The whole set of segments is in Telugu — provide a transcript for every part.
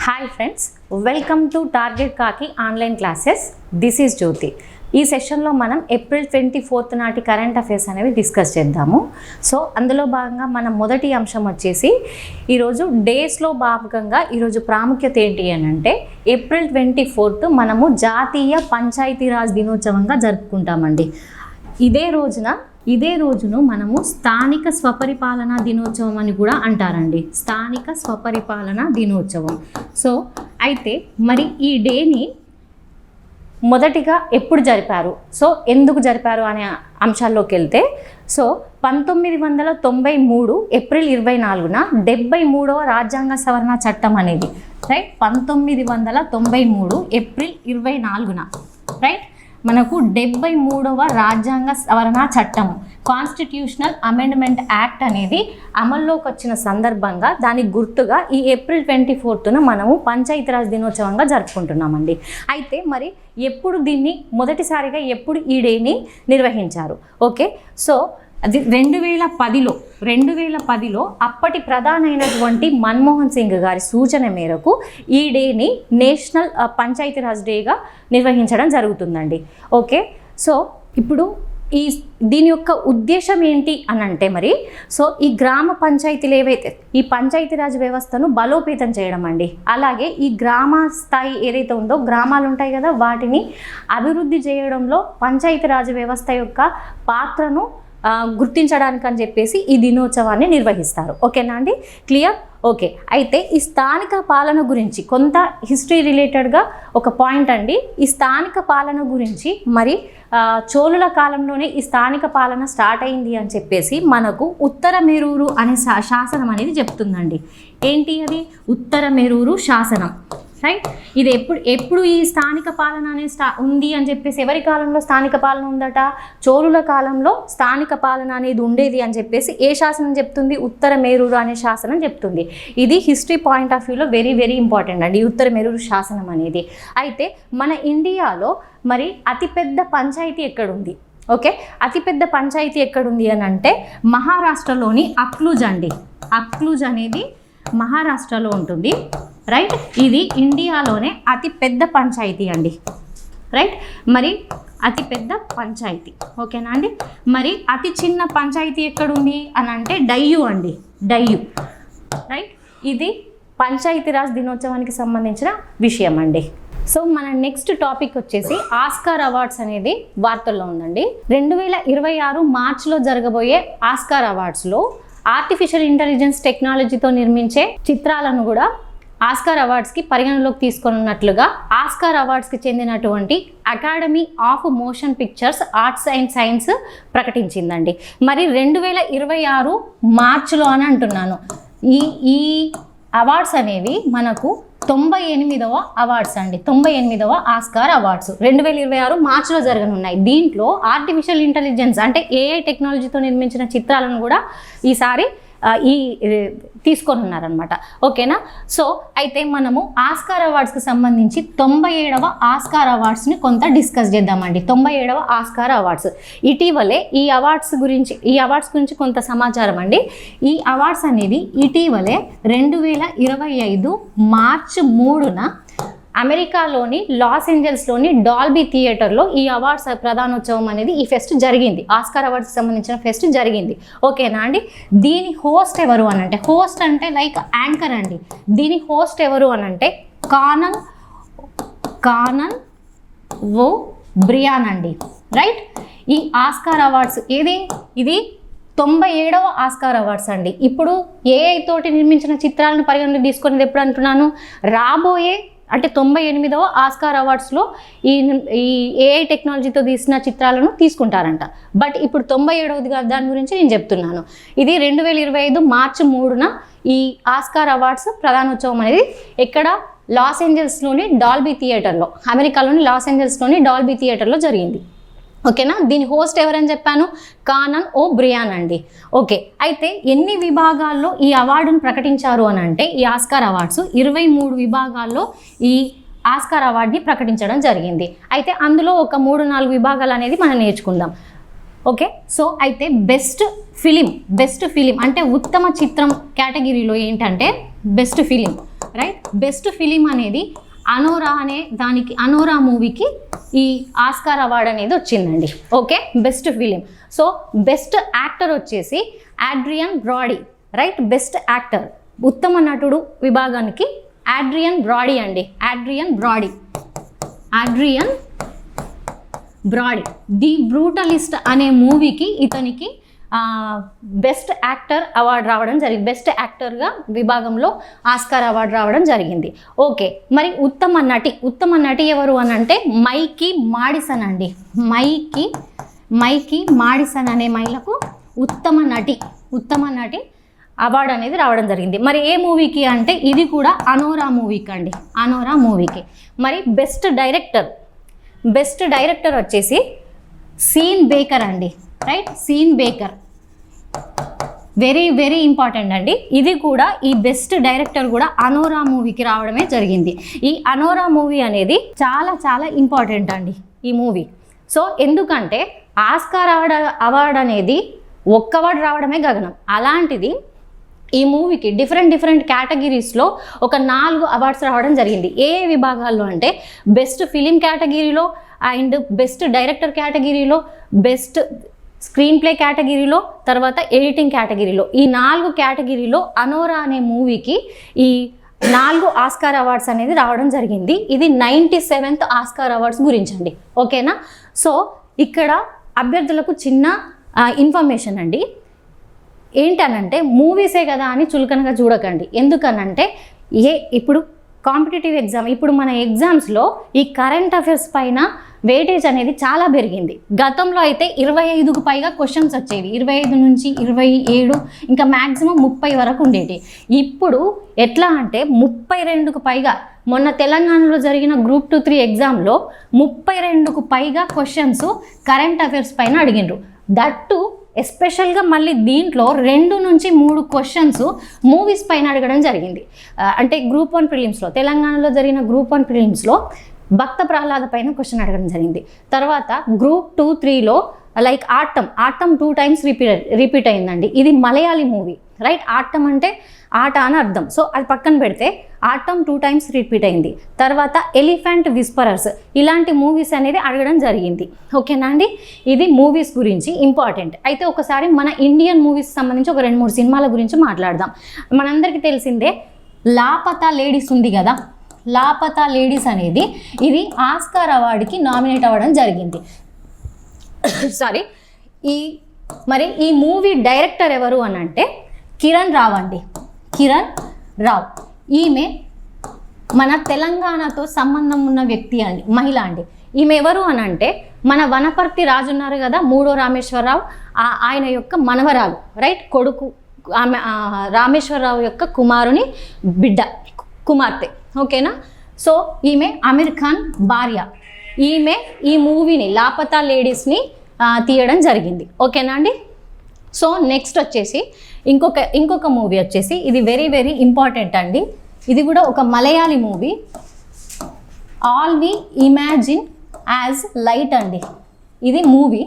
Hi friends, welcome to target కాకి ఆన్లైన్ క్లాసెస్. దిస్ ఈజ్ జ్యోతి. ఈ సెషన్లో మనం ఏప్రిల్ 24 నాటి కరెంట్ అఫైర్స్ అనేవి డిస్కస్ చేద్దాము. సో అందులో భాగంగా మన మొదటి అంశం వచ్చేసి ఈరోజు డేస్లో భాగంగా ఈరోజు ప్రాముఖ్యత ఏంటి అని అంటే ఏప్రిల్ 24 మనము జాతీయ పంచాయతీరాజ్ దినోత్సవంగా జరుపుకుంటామండి. ఇదే రోజును మనము స్థానిక స్వపరిపాలనా దినోత్సవం అని కూడా అంటారండి. స్థానిక స్వపరిపాలనా దినోత్సవం. సో అయితే మరి ఈ డేని మొదటిగా ఎప్పుడు జరిపారు, సో ఎందుకు జరిపారు అనే అంశాల్లోకి వెళ్తే, సో 1993 ఏప్రిల్ 24న 73వ రాజ్యాంగ సవరణ చట్టం అనేది, రైట్, 1993 ఏప్రిల్ 24న, రైట్, మనకు 73వ రాజ్యాంగ సవరణ చట్టం కాన్స్టిట్యూషనల్ అమెండ్మెంట్ యాక్ట్ అనేది అమల్లోకి వచ్చిన సందర్భంగా దానికి గుర్తుగా ఈ ఏప్రిల్ 24న మనము పంచాయతీరాజ్ దినోత్సవంగా జరుపుకుంటున్నామండి. అయితే మరి ఎప్పుడు దీన్ని మొదటిసారిగా ఎప్పుడు ఈ డేని నిర్వహించారు? ఓకే, సో అది 2010లో అప్పటి ప్రధానమైనటువంటి మన్మోహన్ సింగ్ గారి సూచన మేరకు ఈ డేని నేషనల్ పంచాయతీరాజ్ డేగా నిర్వహించడం జరుగుతుందండి. ఓకే, సో ఇప్పుడు దీని యొక్క ఉద్దేశం ఏంటి అని అంటే మరి సో ఈ గ్రామ పంచాయతీలు ఏవైతే ఈ పంచాయతీరాజ్ వ్యవస్థను బలోపేతం చేయడం అండి. అలాగే ఈ గ్రామ స్థాయి ఏదైతే ఉందో గ్రామాలు ఉంటాయి కదా, వాటిని అభివృద్ధి చేయడంలో పంచాయతీరాజ్ వ్యవస్థ యొక్క పాత్రను గుర్తించడానికి అని చెప్పేసి ఈ దినోత్సవాన్ని నిర్వహిస్తారు. ఓకేనా అండి, క్లియర్? ఓకే, అయితే ఈ స్థానిక పాలన గురించి కొంత హిస్టరీ రిలేటెడ్గా ఒక పాయింట్ అండి. ఈ స్థానిక పాలన గురించి మరి చోళుల కాలంలోనే ఈ స్థానిక పాలన స్టార్ట్ అయింది అని చెప్పేసి మనకు ఉత్తర మేరూరు అనే శాసనం అనేది చెప్తుందండి. ఏంటి అది? ఉత్తర మేరూరు శాసనం, రైట్. ఇది ఎప్పుడు ఈ స్థానిక పాలన అనేది ఉంది అని చెప్పేసి, ఎవరి కాలంలో స్థానిక పాలన ఉందట? చోళుల కాలంలో స్థానిక పాలన అనేది ఉండేది అని చెప్పేసి ఏ శాసనం చెప్తుంది? ఉత్తర మేరూరు అనే శాసనం చెప్తుంది. ఇది హిస్టరీ పాయింట్ ఆఫ్ వ్యూలో వెరీ వెరీ ఇంపార్టెంట్ అండి, ఉత్తర మేరూరు శాసనం అనేది. అయితే మన ఇండియాలో మరి అతిపెద్ద పంచాయతీ ఎక్కడుంది? ఓకే, అతిపెద్ద పంచాయతీ ఎక్కడుంది అని అంటే మహారాష్ట్రలోని అక్లూజ్ అండి. అక్లూజ్ అనేది మహారాష్ట్రలో ఉంటుంది, రైట్. ఇది ఇండియాలోనే అతి పెద్ద పంచాయతీ అండి, రైట్. మరి అతి పెద్ద పంచాయతీ, ఓకేనా అండి. మరి అతి చిన్న పంచాయతీ ఎక్కడుంది అని అంటే డయ్యూ అండి, డయ్యూ, రైట్. ఇది పంచాయతీరాజ్ దినోత్సవానికి సంబంధించిన విషయం అండి. సో మన నెక్స్ట్ టాపిక్ వచ్చేసి ఆస్కార్ అవార్డ్స్ అనేది వార్తల్లో ఉందండి. 2026 మార్చిలో జరగబోయే ఆస్కార్ అవార్డ్స్లో ఆర్టిఫిషియల్ ఇంటెలిజెన్స్ టెక్నాలజీతో నిర్మించే చిత్రాలను కూడా ఆస్కార్ అవార్డ్స్కి పరిగణలోకి తీసుకున్నట్లుగా ఆస్కార్ అవార్డ్స్కి చెందినటువంటి academy of motion pictures arts and science ప్రకటించిందండి. మరి 2026 మార్చిలో అని అంటున్నాను. ఈ అవార్డ్స్ అనేవి మనకు 98వ అవార్డ్స్ అండి, 98వ ఆస్కార్ అవార్డ్స్ 2026 మార్చిలో జరగనున్నాయి. దీంట్లో ఆర్టిఫిషియల్ ఇంటెలిజెన్స్ అంటే ఏఐ టెక్నాలజీతో నిర్మించిన చిత్రాలను కూడా ఈసారి తీసుకొని ఉన్నారనమాట. ఓకేనా? సో అయితే మనము ఆస్కార్ అవార్డ్స్కి సంబంధించి 97వ ఆస్కార్ అవార్డ్స్ని కొంత డిస్కస్ చేద్దామండి. 97వ ఆస్కార్ అవార్డ్స్ ఇటీవలే ఈ అవార్డ్స్ గురించి కొంత సమాచారం అండి. ఈ అవార్డ్స్ అనేవి ఇటీవలే 2025 మార్చి 3న అమెరికాలోని లాస్ ఏంజల్స్లోని డాల్బీ థియేటర్లో ఈ అవార్డ్స్ ప్రధానోత్సవం అనేది ఈ ఫెస్ట్ జరిగింది. ఆస్కార్ అవార్డ్స్కి సంబంధించిన ఫెస్ట్ జరిగింది. ఓకేనా అండి. దీని హోస్ట్ ఎవరు అని అంటే, హోస్ట్ అంటే లైక్ యాంకర్ అండి. దీని హోస్ట్ ఎవరు అని అంటే కానన్ ఓ బ్రియాన్ అండి, రైట్. ఈ ఆస్కార్ అవార్డ్స్ ఇది 97వ ఆస్కార్ అవార్డ్స్ అండి. ఇప్పుడు ఏఐ తోటి నిర్మించిన చిత్రాలను పరిగణలోకి తీసుకునేది ఎప్పుడు అంటున్నాను? రాబోయే అంటే 98వ ఆస్కార్ అవార్డ్స్లో ఈ ఏఐ టెక్నాలజీతో తీసిన చిత్రాలను తీసుకుంటారంట. బట్ ఇప్పుడు 97వది దాని గురించి నేను చెప్తున్నాను. ఇది 2025 మార్చి 3న ఈ ఆస్కార్ అవార్డ్స్ ప్రధానోత్సవం అనేది ఎక్కడ? లాస్ ఏంజల్స్లోని డాల్బీ థియేటర్లో, అమెరికాలోని లాస్ ఏంజల్స్లోని డాల్బీ థియేటర్లో జరిగింది. ఓకేనా? దీని హోస్ట్ ఎవరని చెప్పాను? కానన్ ఓ బ్రియాన్ అండి. ఓకే, అయితే ఎన్ని విభాగాల్లో ఈ అవార్డును ప్రకటించారు అని అంటే ఈ ఆస్కార్ అవార్డ్స్ 23 విభాగాల్లో ఈ ఆస్కార్ అవార్డుని ప్రకటించడం జరిగింది. అయితే అందులో ఒక 3-4 విభాగాలు అనేది మనం నేర్చుకుందాం. ఓకే, సో అయితే బెస్ట్ ఫిలిం అంటే ఉత్తమ చిత్రం కేటగిరీలో ఏంటంటే best film, right. Best film అనేది అనోరా అనే దానికి, అనోరా మూవీకి ఈ ఆస్కార్ అవార్డు అనేది వచ్చిందండి. Okay, best film. So best actor వచ్చేసి Adrien Brody, right. Best actor ఉత్తమ నటుడు విభాగానికి ఆడ్రియన్ బ్రాడీ అండి. ఆడ్రియన్ బ్రాడీ ది బ్రూటలిస్ట్ అనే మూవీకి ఇతనికి బెస్ట్ యాక్టర్ అవార్డు రావడం జరిగింది. బెస్ట్ యాక్టర్గా విభాగంలో ఆస్కార్ అవార్డు రావడం జరిగింది. ఓకే, మరి ఉత్తమ నటి ఎవరు అని అంటే మైకీ మాడిసన్ అండి. మైకీ మాడిసన్ అనే మహిళకు ఉత్తమ నటి అవార్డు అనేది రావడం జరిగింది. మరి ఏ మూవీకి అంటే ఇది కూడా అనోరా మూవీకి అండి. అనోరా మూవీకి. మరి బెస్ట్ డైరెక్టర్ వచ్చేసి సీన్ బేకర్ అండి, right. Sean Baker very very important అండి. ఇది కూడా ఈ బెస్ట్ డైరెక్టర్ కూడా అనోరా మూవీకి రావడమే జరిగింది. ఈ అనోరా మూవీ అనేది చాలా చాలా ఇంపార్టెంట్ అండి ఈ మూవీ. సో ఎందుకంటే ఆస్కార్ అవార్డు అనేది ఒక్క అవార్డు రావడమే గగనం. అలాంటిది ఈ మూవీకి డిఫరెంట్ కేటగిరీస్లో ఒక 4 అవార్డ్స్ రావడం జరిగింది. ఏ విభాగాల్లో అంటే బెస్ట్ ఫిలిం కేటగిరీలో, అండ్ బెస్ట్ డైరెక్టర్ కేటగిరీలో, బెస్ట్ స్క్రీన్ ప్లే కేటగిరీలో, తర్వాత ఎడిటింగ్ కేటగిరీలో. ఈ 4 కేటగిరీలో అనోరా అనే మూవీకి ఈ 4 ఆస్కార్ అవార్డ్స్ అనేది రావడం జరిగింది. ఇది 97th ఆస్కార్ అవార్డ్స్ గురించండి. ఓకేనా. సో ఇక్కడ అభ్యర్థులకు చిన్న ఇన్ఫర్మేషన్ అండి. ఏంటనంటే మూవీసే కదా అని చులకనగా చూడకండి. ఎందుకనంటే ఇప్పుడు కాంపిటేటివ్ ఎగ్జామ్, ఇప్పుడు మన ఎగ్జామ్స్లో ఈ కరెంట్ అఫైర్స్ పైన వెయిటేజ్ అనేది చాలా పెరిగింది. గతంలో అయితే 25కు పైగా క్వశ్చన్స్ వచ్చేవి. 25 నుంచి 27, ఇంకా మ్యాక్సిమం 30 వరకు ఉండేవి. ఇప్పుడు ఎట్లా అంటే 32కు పైగా, మొన్న తెలంగాణలో జరిగిన గ్రూప్ 2-3 ఎగ్జామ్లో 32కు పైగా క్వశ్చన్స్ కరెంట్ అఫైర్స్ పైన అడిగినరు. దట్టు ఎస్పెషల్గా మళ్ళీ దీంట్లో 2 నుంచి 3 క్వశ్చన్స్ మూవీస్ పైన అడగడం జరిగింది. అంటే గ్రూప్ 1 ప్రిలిమ్స్లో, తెలంగాణలో జరిగిన గ్రూప్ 1 ప్రిలిమ్స్లో భక్త ప్రహ్లాద పైన క్వశ్చన్ అడగడం జరిగింది. తర్వాత గ్రూప్ 2-3లో లైక్ ఆటం 2 times రిపీట్ అయిందండి. ఇది మలయాళీ మూవీ, రైట్. ఆటం అంటే ఆట అని అర్థం. సో అది పక్కన పెడితే ఆటం 2 times రిపీట్ అయింది. తర్వాత ఎలిఫెంట్ విస్పరర్స్, ఇలాంటి మూవీస్ అనేది అడగడం జరిగింది. ఓకేనా అండి. ఇది మూవీస్ గురించి ఇంపార్టెంట్. అయితే ఒకసారి మన ఇండియన్ మూవీస్ సంబంధించి ఒక 2-3 సినిమాల గురించి మాట్లాడదాం. మనందరికీ తెలిసిందే లాపతా లేడీస్ ఉంది కదా. లాపతా లేడీస్ అనేది ఇది ఆస్కార్ అవార్డుకి నామినేట్ అవ్వడం జరిగింది. సారీ. మరి ఈ మూవీ డైరెక్టర్ ఎవరు అని అంటే కిరణ్ రావ్ అండి. కిరణ్ రావ్. ఈమె మన తెలంగాణతో సంబంధం ఉన్న వ్యక్తి అండి, మహిళ అండి. ఈమె ఎవరు అని అంటే మన వనపర్తి రాజు ఉన్నారు కదా, 3వ రామేశ్వరరావు, ఆయన యొక్క మనవరాలు, రైట్. కొడుకు ఆమె రామేశ్వరరావు యొక్క కుమార్తె. ఓకేనా. సో ఈమె అమీర్ ఖాన్ భార్య. ఈమె ఈ మూవీని లాపతా లేడీస్ని తీయడం జరిగింది. ఓకేనా అండి. సో నెక్స్ట్ వచ్చేసి ఇంకొక మూవీ వచ్చేసి ఇది వెరీ వెరీ ఇంపార్టెంట్ అండి. ఇది కూడా ఒక Malayali movie, all we imagine as light అండి. ఇది movie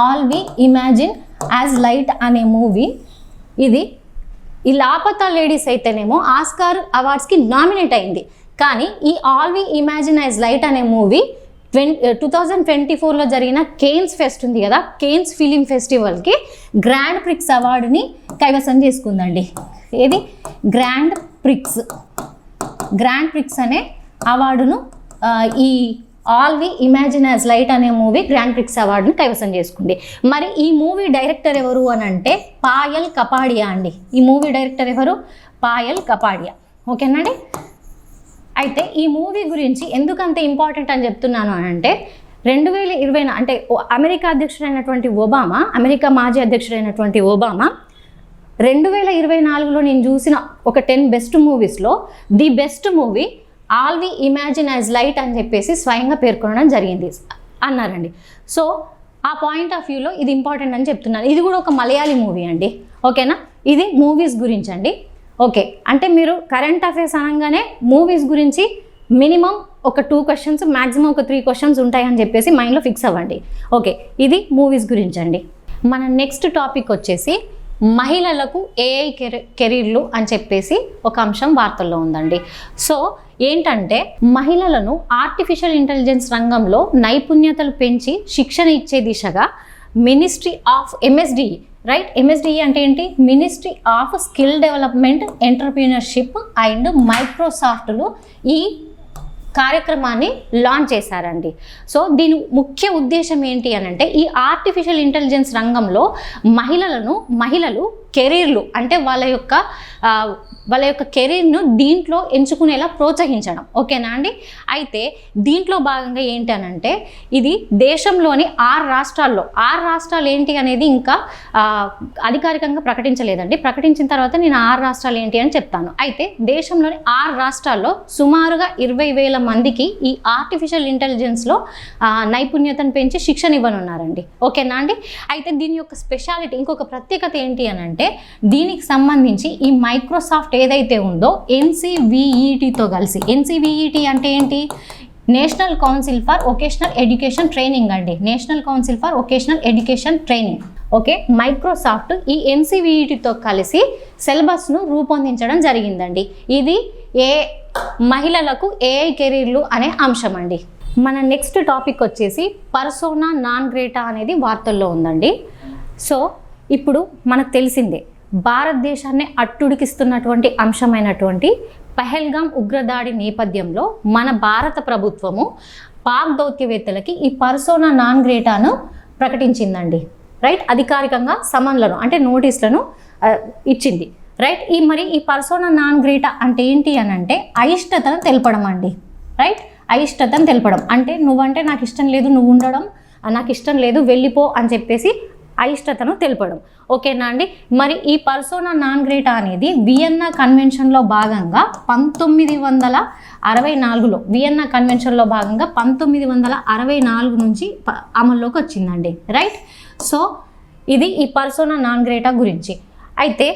all we imagine as light అనే మూవీ. ఇది ఈ లాపతా లేడీస్ అయితేనేమో ఆస్కార్ అవార్డ్స్కి నామినేట్ అయింది. కానీ ఈ all we imagine as light అనే మూవీ 2024లో జరిగిన కేన్స్ ఫెస్ట్ ఉంది కదా, కేన్స్ ఫిలిం ఫెస్టివల్కి గ్రాండ్ ప్రిక్స్ అవార్డుని కైవసం చేసుకుందండి. ఏది గ్రాండ్ ప్రిక్స్ అనే అవార్డును ఈ all we imagine as light అనే మూవీ గ్రాండ్ ప్రిక్స్ అవార్డుని కైవసం చేసుకుంది. మరి ఈ మూవీ డైరెక్టర్ ఎవరు అని అంటే పాయల్ కపాడియా అండి. ఈ మూవీ డైరెక్టర్ ఎవరు? పాయల్ కపాడియా. ఓకేనండి. అయితే ఈ మూవీ గురించి ఎందుకంత ఇంపార్టెంట్ అని చెప్తున్నాను అని అంటే 2020 అంటే అమెరికా మాజీ అధ్యక్షుడైనటువంటి ఒబామా 2024లో నేను చూసిన ఒక 10 బెస్ట్ మూవీస్లో the best movie all we imagine as light అని చెప్పేసి స్వయంగా పేర్కొనడం జరిగింది అన్నారండి. సో ఆ పాయింట్ ఆఫ్ వ్యూలో ఇది ఇంపార్టెంట్ అని చెప్తున్నాను. ఇది కూడా ఒక మలయాళీ మూవీ అండి. ఓకేనా. ఇది మూవీస్ గురించి అండి. ఓకే, అంటే మీరు కరెంట్ అఫైర్స్ అనగానే మూవీస్ గురించి మినిమం ఒక 2 questions, మ్యాక్సిమం ఒక 3 questions ఉంటాయని చెప్పేసి మైండ్లో ఫిక్స్ అవ్వండి. ఓకే, ఇది మూవీస్ గురించి అండి. మన నెక్స్ట్ టాపిక్ వచ్చేసి మహిళలకు ఏఐ కెరీర్లు అని చెప్పేసి ఒక అంశం వార్తల్లో ఉందండి. సో ఏంటంటే మహిళలను ఆర్టిఫిషియల్ ఇంటెలిజెన్స్ రంగంలో నైపుణ్యతలు పెంచి శిక్షణ ఇచ్చే దిశగా ministry of MSDE, right, MSDE అంటే ఏంటి, ministry of skill development, entrepreneurship and మైక్రోసాఫ్ట్లు ఈ కార్యక్రమాన్ని లాంచ్ చేశారండి. సో దీని ముఖ్య ఉద్దేశం ఏంటి అని అంటే ఈ ఆర్టిఫిషియల్ ఇంటెలిజెన్స్ రంగంలో మహిళలు కెరీర్లు అంటే వాళ్ళ యొక్క కెరీర్ను దీంట్లో ఎంచుకునేలా ప్రోత్సహించడం. ఓకేనా అండి. అయితే దీంట్లో భాగంగా ఏంటి అని అంటే ఇది దేశంలోని 6 రాష్ట్రాలు ఏంటి అనేది ఇంకా అధికారికంగా ప్రకటించలేదండి. ప్రకటించిన తర్వాత నేను 6 రాష్ట్రాలు ఏంటి అని చెప్తాను. అయితే దేశంలోని 6 రాష్ట్రాల్లో సుమారుగా 20,000 మందికి ఈ ఆర్టిఫిషియల్ ఇంటెలిజెన్స్లో నైపుణ్యతను పెంచి శిక్షణ ఇవ్వనున్నారండి. ఓకేనా అండి. అయితే దీని యొక్క స్పెషాలిటీ, ఇంకొక ప్రత్యేకత ఏంటి అని అంటే దీనికి సంబంధించి ఈ మైక్రోసాఫ్ట్ ఏదైతే ఉందో NCVETతో కలిసి, NCVET అంటే ఏంటి, national council for vocational education training అండి, national council for vocational education training. Okay, Microsoft ఈ NCVETతో కలిసి సిలబస్ను రూపొందించడం జరిగిందండి. ఇది మహిళలకు AI కెరీర్లు అనే అంశం అండి. మన నెక్స్ట్ టాపిక్ వచ్చేసి పర్సోనా నాన్ గ్రేటా అనేది వార్తల్లో ఉందండి. సో ఇప్పుడు మనకు తెలిసిందే భారతదేశాన్ని అట్టుడికిస్తున్నటువంటి అంశమైనటువంటి పహల్గామ్ ఉగ్రదాడి నేపథ్యంలో మన భారత ప్రభుత్వము పాక్ దౌత్యవేత్తలకి ఈ పర్సోనా నాన్ గ్రేటాను ప్రకటించిందండి. రైట్, అధికారికంగా సమన్లను అంటే నోటీసులను ఇచ్చింది. రైట్, ఈ పర్సోనా నాన్ గ్రేటా అంటే ఏంటి అని అంటే అయిష్టతను తెలపడం అండి. రైట్, అయిష్టతను తెలపడం అంటే నువ్వంటే నాకు ఇష్టం లేదు, నువ్వు ఉండడం నాకు ఇష్టం లేదు, వెళ్ళిపో అని చెప్పేసి అయిష్టతను తెలపడం. ఓకేనా అండి. మరి ఈ పర్సోనా నాన్ గ్రేటా అనేది వియన్నా కన్వెన్షన్లో భాగంగా 1964లో వియన్నా కన్వెన్షన్లో భాగంగా 1964 నుంచి అమల్లోకి వచ్చిందండి. రైట్, సో ఇది ఈ పర్సోనా నాన్ గ్రేటా గురించి. అయితే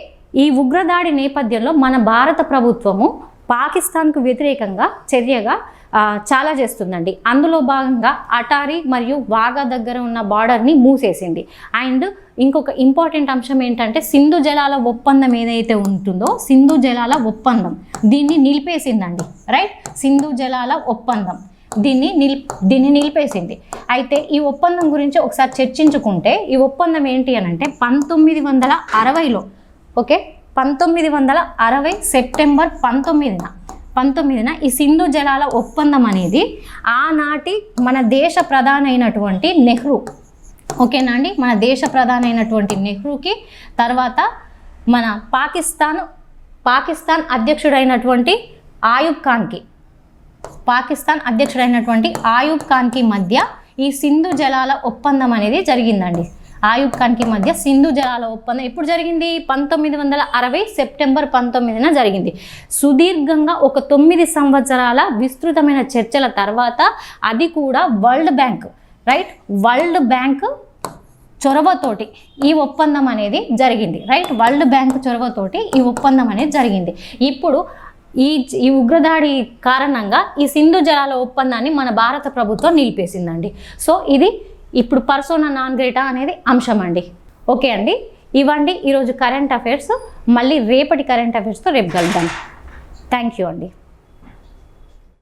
ఈ ఉగ్రదాడి నేపథ్యంలో మన భారత ప్రభుత్వము పాకిస్తాన్కు వ్యతిరేకంగా చర్యగా చాలా చేస్తుందండి. అందులో భాగంగా అటారీ మరియు వాగా దగ్గర ఉన్న బార్డర్ని మూసేసింది. అండ్ ఇంకొక ఇంపార్టెంట్ అంశం ఏంటంటే సింధు జలాల ఒప్పందం ఏదైతే ఉంటుందో సింధు జలాల ఒప్పందం దీన్ని నిలిపేసిందండి. రైట్, సింధు జలాల ఒప్పందం దీన్ని నిలిపేసింది. అయితే ఈ ఒప్పందం గురించి ఒకసారి చర్చించుకుంటే ఈ ఒప్పందం ఏంటి అని అంటే 1960లో, ఓకే, 1960 సెప్టెంబర్ 19న ఈ సింధు జలాల ఒప్పందం అనేది ఆనాటి మన దేశ ప్రధాని అయినటువంటి నెహ్రూ, ఓకేనా అండి, మన దేశ ప్రధాని అయినటువంటి నెహ్రూకి తర్వాత మన పాకిస్తాన్ అధ్యక్షుడైనటువంటి ఆయూబ్ ఖాన్కి మధ్య ఈ సింధు జలాల ఒప్పందం అనేది జరిగిందండి. ఆయూబ్ ఖాన్కి మధ్య సింధు జలాల ఒప్పందం ఎప్పుడు జరిగింది, 1960 సెప్టెంబర్ 19న జరిగింది. సుదీర్ఘంగా ఒక 9 సంవత్సరాల విస్తృతమైన చర్చల తర్వాత అది కూడా వరల్డ్ బ్యాంక్ చొరవతోటి ఈ ఒప్పందం అనేది జరిగింది. రైట్, వరల్డ్ బ్యాంక్ చొరవతోటి ఈ ఒప్పందం అనేది జరిగింది. ఇప్పుడు ఈ ఉగ్రదాడి కారణంగా ఈ సింధు జలాల ఒప్పందాన్ని మన భారత ప్రభుత్వం నిలిపేసిందండి. సో ఇది ఇప్పుడు పర్సోనా నాన్ గ్రేటా అనేది అంశం అండి. ఓకే అండి, ఇవ్వండి ఈరోజు కరెంట్ అఫైర్స్. మళ్ళీ రేపటి కరెంట్ అఫైర్స్తో రేపు కలుద్దాం. థ్యాంక్ యూ అండి.